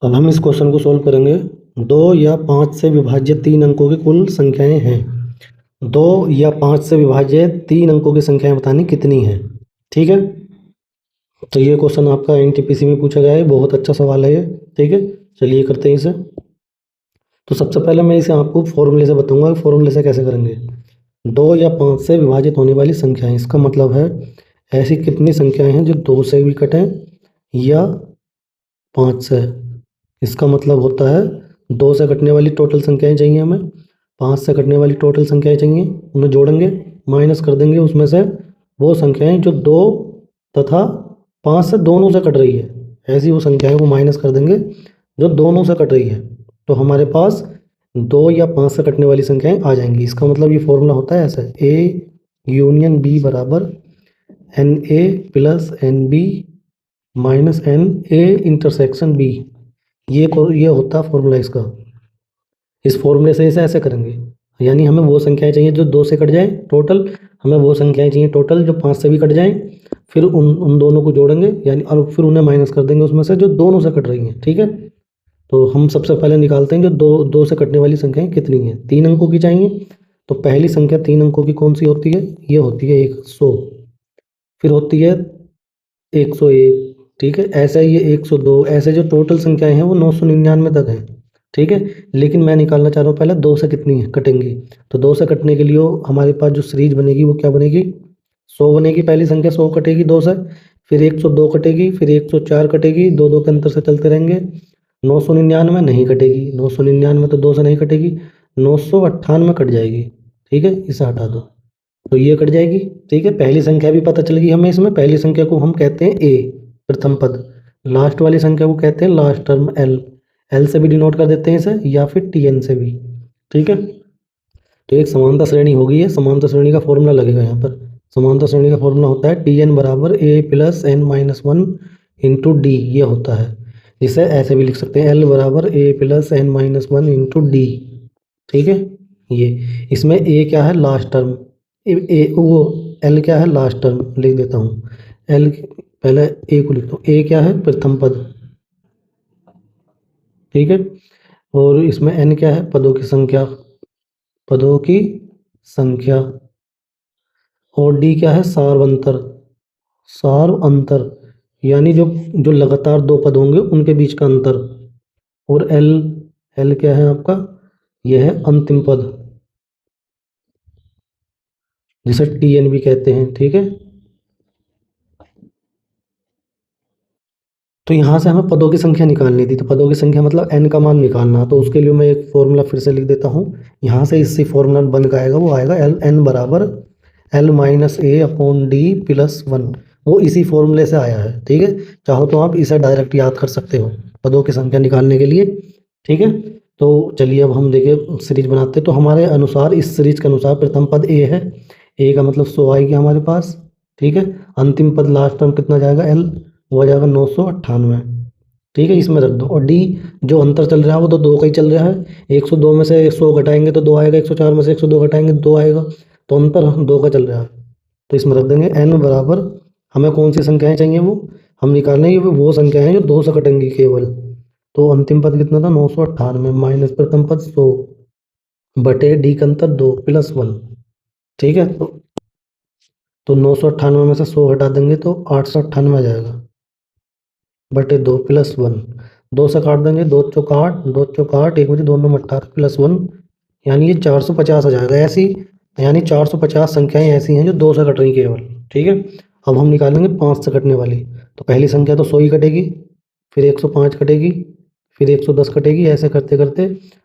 अब हम इस क्वेश्चन को सॉल्व करेंगे। 2 या 5 से विभाज्य 3 अंकों की कुल संख्याएं हैं। 2 या 5 से विभाज्य 3 अंकों की संख्याएं बतानी कितनी हैं। ठीक है, तो ये क्वेश्चन आपका एनटीपीसी में पूछा गया है, बहुत अच्छा सवाल है ये। ठीक है, चलिए करते हैं इसे। तो सबसे पहले मैं इसे आपको फॉर्मूले से बताऊंगा कि फॉर्मूले से कैसे करेंगे। 2 या 5 से विभाजित होने वाली संख्याएं, इसका मतलब है ऐसी कितनी संख्याएं हैं जो 2 से भी कटें या 5 से। इसका मतलब होता है 2 से कटने वाली टोटल संख्याएं चाहिए हमें, 5 से कटने वाली टोटल संख्याएं चाहिए, उन्हें जोड़ेंगे, माइनस कर देंगे उसमें से वो संख्याएं जो 2 तथा 5 से दोनों से कट रही है। ऐसी वो संख्याएं को माइनस कर देंगे जो दोनों से कट रही है, तो हमारे पास 2 या 5 से कटने वाली संख्याएं आ जाएंगी। इसका मतलब ये फॉर्मूला होता है ऐसे, ए यूनियन बी बराबर N A plus N B minus N A intersection B. ये होता है फॉर्मूला इसका। इस फॉर्मूले से इसे ऐसे करेंगे, यानी हमें वो संख्याएं चाहिए जो 2 से कट जाए टोटल, हमें वो संख्याएं चाहिए टोटल जो 5 से भी कट जाएं, फिर उन दोनों को जोड़ेंगे यानी, और फिर उन्हें माइनस कर देंगे उसमें से जो दोनों से कट रही हैं। ठीक है, तो हम सबसे पहले निकालते हैं जो दो से कटने वाली संख्याएं कितनी हैं। 3 अंकों की चाहिए, तो पहली संख्या 3 अंकों की कौन सी होती है, ये होती है 100, फिर होती है 101। ठीक है, ऐसे ये 102, ऐसे जो टोटल संख्याएं हैं वो 999 तक हैं। ठीक है, लेकिन मैं निकालना चाह रहा हूँ पहले 2 से कितनी है कटेंगी। तो 2 से कटने के लिए हमारे पास जो सीरीज बनेगी वो क्या बनेगी, 100 बनेगी। पहली संख्या 100 कटेगी 2 से, फिर 102 कटेगी, फिर 104 कटेगी, 2 के अंतर से चलते रहेंगे। 999 नहीं कटेगी, 999 तो 2 से नहीं कटेगी, 998 कट जाएगी। ठीक है, इसे हटा दो तो ये कट जाएगी। ठीक है, पहली संख्या भी पता चल गई हमें। इसमें पहली संख्या को हम कहते हैं ए, प्रथम पद। लास्ट वाली संख्या को कहते हैं लास्ट टर्म एल। एल से भी डिनोट कर देते हैं इसे, या फिर टी एन से भी। ठीक है, तो एक समानता श्रेणी होगी, है समानता श्रेणी का फॉर्मूला लगेगा यहाँ पर। समानता श्रेणी का फॉर्मूला होता है टी एन बराबर A plus N minus one into D, ये होता है। जिसे ऐसे भी लिख सकते हैं, एल बराबर A plus N minus one into D. ठीक है, ये इसमें ए क्या है, लास्ट टर्म। वो एल क्या है, लास्ट टर्म लिख देता हूँ। एल पहले ए को लिखता हूँ, ए क्या है, प्रथम पद। ठीक है, और इसमें एन क्या है, पदों की संख्या, पदों की संख्या। और डी क्या है, सार अंतर, सार अंतर, यानी जो जो लगातार 2 पद होंगे उनके बीच का अंतर। और एल, एल क्या है आपका, यह है अंतिम पद, जिसे टी एन भी कहते हैं। ठीक है, तो यहाँ से हमें पदों की संख्या निकालनी थी, तो पदों की संख्या मतलब n का मान निकालना। तो उसके लिए मैं एक फॉर्मूला फिर से लिख देता हूँ। यहाँ से इससे फॉर्मूला बन के आएगा, वो आएगा एल एन बराबर एल माइनस ए अपॉन डी प्लस वन। वो इसी फॉर्मूले से आया है। ठीक है, चाहो तो आप इसे डायरेक्ट याद कर सकते हो पदों की संख्या निकालने के लिए। ठीक है, तो चलिए अब हम देखिए सीरीज बनाते हैं। तो हमारे अनुसार, इस सीरीज के अनुसार प्रथम पद ए है, ए का मतलब 100 आएगी हमारे पास। ठीक है, अंतिम पद लास्ट टर्म कितना जाएगा, एल, वो आ जाएगा 998। ठीक है, इसमें रख दो। और डी, जो अंतर चल रहा है वो तो 2 का ही चल रहा है। 102 में से 100 घटाएंगे तो 2 आएगा, 104 में से 102 घटाएंगे तो 2 आएगा, तो अंतर 2 का चल रहा है। तो इसमें रख देंगे एन बराबर, हमें कौन सी संख्याएं चाहिए, वो हम निकालने की वो संख्याएं हैं जो 2 से कटेंगी केवल। तो अंतिम पद कितना था, 998 माइनस प्रथम पद 100 बटे डी का अंतर 2 प्लस 1। ठीक है, तो 998 में से 100 हटा देंगे तो 898 आ जाएगा, बटे 2 प्लस 1। 2 से काट देंगे, 2 चौक 8, 2 चौक 8, 1 बचे 2 में 18 प्लस 1, यानी ये 450 आ जाएगा। ऐसी यानी 450 संख्याएं ऐसी हैं जो 2 से कट रही केवल। ठीक है, अब हम निकालेंगे 5 से कटने वाली। तो पहली संख्या तो 100 ही कटेगी, फिर 105 कटेगी, फिर 110 कटेगी। ऐसे करते करते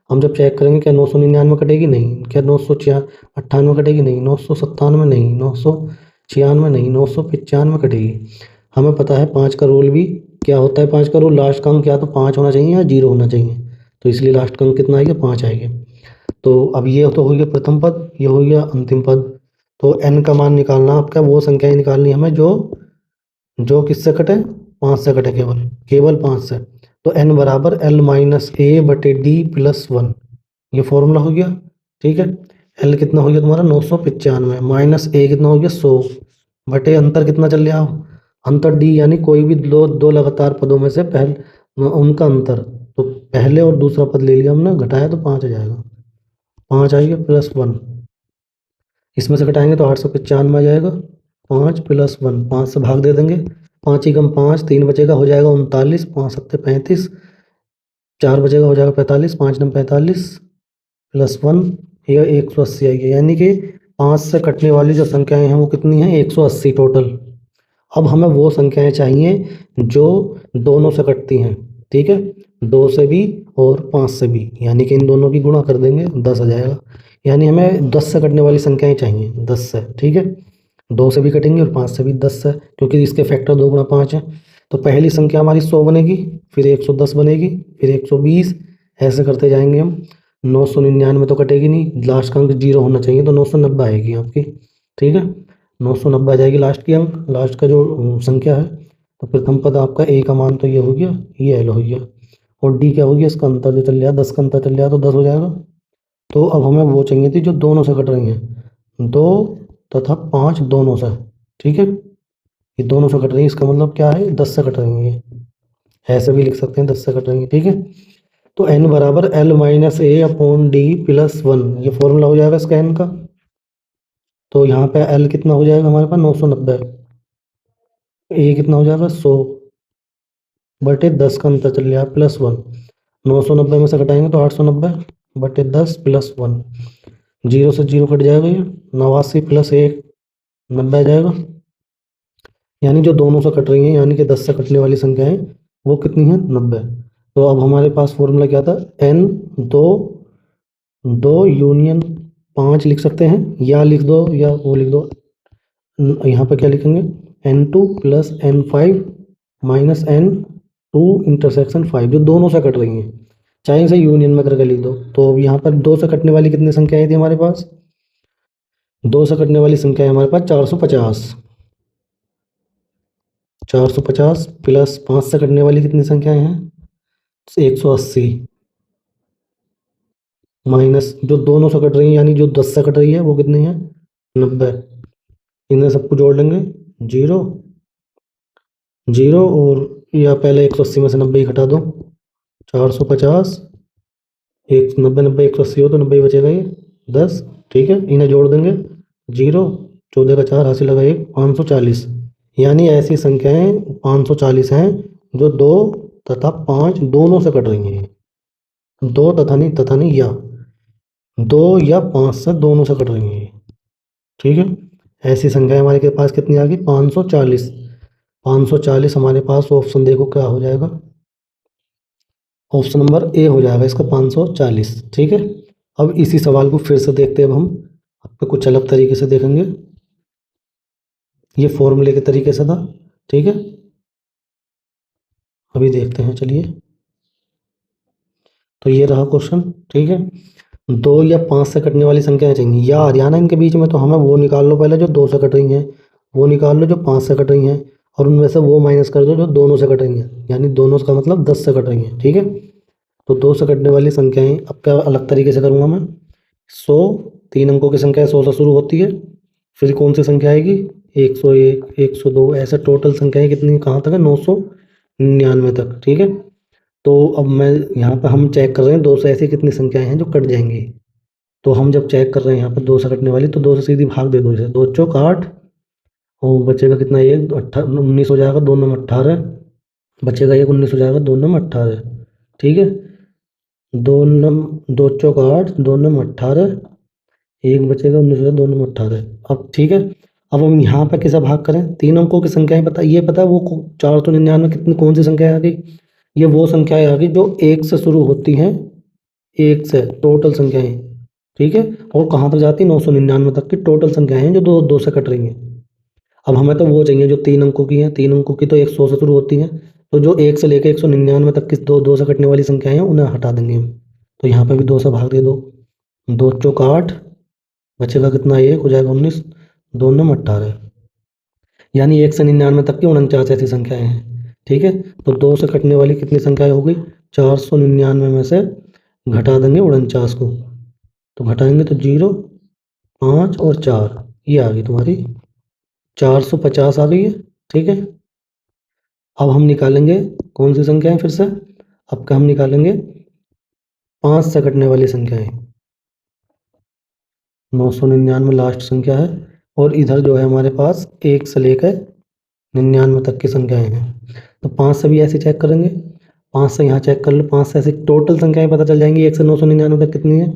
हम जब चेक करेंगे, क्या 999 कटेगी, नहीं, क्या 998 कटेगी, नहीं, 997 नहीं, 996 नहीं, 995 कटेगी। हमें पता है 5 का रूल भी क्या होता है, 5 का रूल, लास्ट का अंक क्या तो 5 होना चाहिए या 0 होना चाहिए। तो इसलिए लास्ट का अंक कितना आएगा, 5 आएगा। तो अब ये तो हो गया प्रथम पद, ये हो गया अंतिम पद। तो n का मान निकालना आपका, वो संख्याएं निकालनी हमें जो जो किससे कटे, 5 से कटे, केवल केवल 5 से। तो n बराबर एल माइनस ए बटे डी प्लस वन, ये फॉर्मूला हो गया। ठीक है, एल कितना हो गया तुम्हारा 995, माइनस ए कितना हो गया 100, बटे अंतर कितना चल रहा, अंतर डी, यानी कोई भी दो लगातार पदों में से पहले उनका अंतर। पहले और दूसरा पद ले लिया हमने, घटाया तो 5 आ जाएगा, 5 आएगा +1, इसमें से घटाएंगे तो 895 आ जाएगा, 5 + 1, 5 से भाग दे देंगे, 5 एकम 5, 3 बचेगा, हो जाएगा 39, 5 सत्ते 35, 4 बचेगा, हो जाएगा 45, 5 नम 45 +1, ये 180 आएगी। यानी कि 5 से कटने वाली जो संख्याएं हैं वो कितनी हैं, 180 टोटल। अब हमें वो संख्याएं चाहिए जो दोनों से कटती हैं, ठीक है, 2 से भी और 5 से भी, यानी कि इन दोनों की गुणा कर देंगे, 10 आ जाएगा। यानी हमें 10 से कटने वाली संख्याएं चाहिए, 10 से, ठीक है, 2 से भी कटेंगे और 5 से भी, 10 से, क्योंकि इसके फैक्टर 2 गुणा 5 है। तो पहली संख्या हमारी 100 बनेगी, फिर 110 बनेगी, फिर 120, ऐसे करते जाएंगे हम। 999 तो कटेगी नहीं, लास्ट का अंक 0 होना चाहिए, तो 990 आएगी आपकी, ठीक है, 990 आ जाएगी लास्ट की अंक, लास्ट का जो संख्या है। तो प्रथम पद आपका ए का मान तो ये हो गया, ये एल हो गया, और डी क्या हो गया, इसका अंतर जो चल रहा है 10 का अंतर चल रहा है, तो 10 हो जाएगा। तो अब हमें वो चाहिए थी जो दोनों से कट रही हैं, 2 तथा 5 दोनों से, ठीक है, ये दोनों से कट रही है, इसका मतलब क्या है, 10 से कट रही है, ये ऐसे भी लिख सकते हैं, 10 से कट रही है, ठीक है। तो n बराबर L-A/D+1, ये फॉर्मूला हो जाएगा इसका n का। तो यहाँ पे L कितना हो जाएगा हमारे पास, 990, A कितना हो जाएगा 100 बटे 10 का अंतर चल रहा है +1, 990 में से घटाएंगे तो 890 बटे 10 +1, 0 से 0 कट जाएगा, ये 89 + 1 90 आ जाएगा। यानी जो दोनों से कट रही हैं, यानी कि 10 से कटने वाली संख्याएं वो कितनी हैं, 90। तो अब हमारे पास फॉर्मूला क्या था, n 2 यूनियन 5 लिख सकते हैं, या लिख दो या वो लिख दो, यहाँ पर क्या लिखेंगे, n2 + n5 - n2 इंटरसेक्शन 5, जो दोनों से कट रही हैं, चाहे इसे यूनियन में करके लिख दो। तो अब यहाँ पर 2 से कटने वाली कितनी संख्याएं थी हमारे पास, 2 से कटने वाली संख्या है हमारे पास 450, 450 प्लस 5 से कटने वाली कितनी संख्याएं हैं, 180, माइनस जो दोनों से कट रही हैं, यानी जो 10 से कट रही है वो कितनी है, 90, इन्हें सबको जोड़ लेंगे, 0 0, और या पहले 180 में से 90 ही घटा दो, 450, 90 90 180 हो तो 90 ही बचेगा, ये 10, ठीक है, इन्हें जोड़ देंगे, 0, 14 का 4 हासिल लगा 1, 540। यानी ऐसी संख्याएं 540 हैं जो 2 तथा 5 दोनों से कट रही हैं, 2 तथा नहीं, या 2 या 5 से दोनों से कट रही हैं, ठीक है। ऐसी संख्याएं हमारे के पास कितनी आ गई, 540, 540 हमारे पास ऑप्शन देखो क्या हो जाएगा, ऑप्शन नंबर ए हो जाएगा इसका, 540, ठीक है। अब इसी सवाल को फिर से देखते हैं, अब हम आपको कुछ अलग तरीके से देखेंगे, ये फॉर्मूले के तरीके से था, ठीक है, अभी देखते हैं, चलिए। तो ये रहा क्वेश्चन, ठीक है, 2 या 5 से कटने वाली संख्याएं चाहिए, या हरियाणा इनके बीच में, तो हमें वो निकाल लो पहले जो 2 से कट रही हैं, वो निकाल लो जो 5 से कट रही हैं, और उनमें से वो माइनस कर दो जो दोनों से कट रही हैं, यानी दोनों का मतलब 10 से कट रही हैं, ठीक है। तो 2 से कटने वाली संख्याएं अब क्या अलग तरीके से करूँगा मैं, 100, 3 अंकों की संख्या 100 से शुरू होती है, फिर कौन सी संख्या आएगी, 101, 102, ऐसे टोटल संख्याएं कितनी कहाँ तक है, 999 तक, ठीक है। तो अब मैं यहाँ पर हम चेक कर रहे हैं 2 से ऐसी कितनी संख्याएं हैं जो कट जाएंगी। तो हम जब चेक कर रहे हैं यहाँ पर 2 से कटने वाली, तो 2 से सीधी भाग दे दो इसे, 2 चौक 8, और बचेगा कितना, एक 19 हो जाएगा, 2 नम 18 बचेगा, एक 19 हो जाएगा, 2 नम 18, ठीक है, 2 चौक 8, 2 नम 18, एक बचेगा, 19 हो जाएगा, 2 नम 18। अब ठीक है, अब हम यहाँ पर किसा भाग करें, 3 अंकों की संख्याएं पता, ये पता है वो 499 कितनी कौन सी संख्या आ गई, ये वो संख्याएं आ गई जो 1 से शुरू होती हैं, 1 से टोटल संख्याएं, ठीक है, और कहाँ तक जाती है, 999 तक की टोटल संख्याएं हैं जो 2 से कट रही हैं। अब हमें तो वो चाहिए जो 3 अंकों की हैं, 3 अंकों की तो 100 से शुरू होती हैं, तो जो 1 से लेकर 199 तक की 2 से कटने वाली संख्याएं हैं उन्हें हटा देंगे हम। तो यहाँ पे भी 2 से भाग दे दो, 2 चौक 8, बचेगा कितना, 1 हो जाएगा, 19, 2 नम 18, यानी 1 से 99 तक की 49 ऐसी संख्याएं हैं, ठीक है। तो 2 से कटने वाली कितनी संख्याएं हो गई, 499 में से घटा देंगे 49 को, तो घटाएंगे तो 0, 5 और 4, ये आ गई तुम्हारी 450 आ गई है, ठीक है। अब हम निकालेंगे कौन सी संख्याएं, फिर से अब क्या हम निकालेंगे, 5 से कटने वाली संख्याएं, 999 लास्ट संख्या है, और इधर जो है हमारे पास 1 से लेकर 99 तक की संख्याएं हैं। तो 5 से भी ऐसे चेक करेंगे, 5 से यहाँ चेक कर लो, 5 से ऐसे टोटल संख्याएं पता चल जाएंगी 1 से 999 तक कितनी है।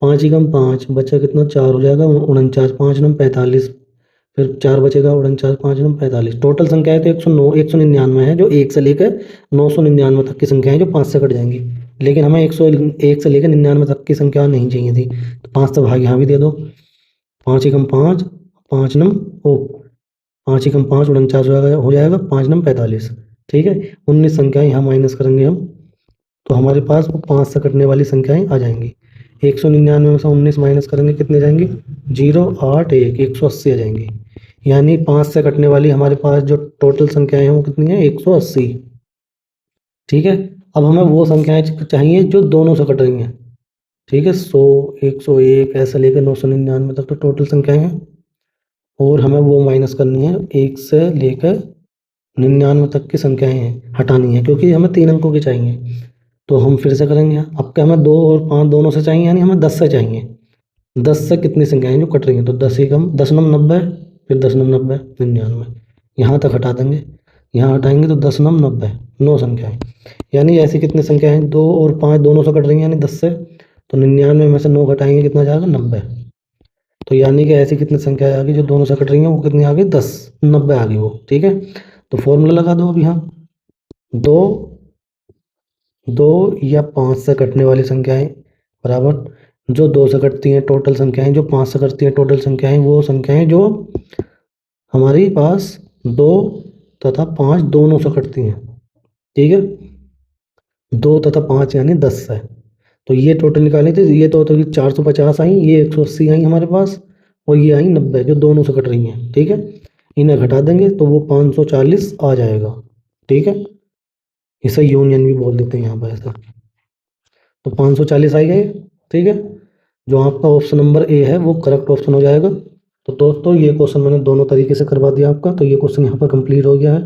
5 ही कम 5 बचा कितना, 4 हो जाएगा, 49, 5 नम 45, फिर 4 बचेगा, 49, 5 नम 45। टोटल संख्याएं तो 109 199 है, जो 1 से लेकर 999 तक की संख्याएं जो 5 से कट जाएंगी। लेकिन हमें 101 से लेकर 99 तक की संख्या नहीं चाहिए थी, तो 5 से भाग यहाँ भी दे दो। 5 ही कम 5, 5 नम 5 ही कम 5, 49 हो जाएगा, 5 नम 45। ठीक है, 19 संख्याएं यहाँ माइनस करेंगे हम, तो हमारे पास वो 5 से कटने वाली संख्याएं आ जाएंगी। 199 में से 19 माइनस करेंगे, कितने जाएंगी, 0, 8, 1, 180 आ जाएंगी। यानी 5 से कटने वाली हमारे पास जो टोटल संख्याएं हैं वो कितनी है, 180। ठीक है, अब हमें वो संख्याएं चाहिए जो दोनों से कट रही हैं। ठीक है, 100, 101 ऐसे लेकर 999 तक तो टोटल संख्याएं हैं, और हमें वो माइनस करनी है 1 से लेकर 99 तक की संख्याएं हैं, हटानी है, क्योंकि हमें 3 अंकों की चाहिए। तो हम फिर से करेंगे, अब क्या हमें 2 और 5 दोनों से चाहिए, यानी हमें 10 से चाहिए। 10 से कितनी संख्याएं जो कट रही हैं, तो 10 ही कम 10 नम 90, फिर 10 नम 90 99, यहाँ तक हटा देंगे, यहाँ हटाएंगे तो 10 नम 90, 9 संख्याएं। यानी ऐसी कितनी संख्या हैं, 2 और 5 दोनों से कट रही हैं, यानी 10 से, तो 99 में से 9 घटाएंगे, कितना जाएगा, 90। तो यानी कि ऐसी कितनी संख्या आ गई जो दोनों से कट रही हैं, वो कितनी आ गई, 10, 90 आ गई वो। ठीक है, तो फॉर्मूला लगा दो अब यहाँ, 2 या 5 से कटने वाली संख्याएं बराबर जो 2 से कटती हैं टोटल संख्याएं, जो 5 से कटती हैं टोटल संख्याएं, वो संख्याएं जो हमारे पास 2 तथा 5 दोनों से कटती हैं। ठीक है, 2 तथा 5 यानी 10 है, तो ये टोटल निकाले थे, ये टोटल 450 आई, ये 180 आई हमारे पास, और ये आई 90 जो दोनों से कट रही हैं। ठीक है, इन्हें घटा देंगे तो वो 540 आ जाएगा। ठीक है, इसे यूनियन भी बोल देते हैं यहाँ पर ऐसा, तो 540 आई गए। ठीक है, जो आपका ऑप्शन नंबर ए है वो करेक्ट ऑप्शन हो जाएगा। तो दोस्तों ये क्वेश्चन मैंने दोनों तरीके से करवा दिया आपका, तो ये क्वेश्चन यहाँ पर कंप्लीट हो गया है।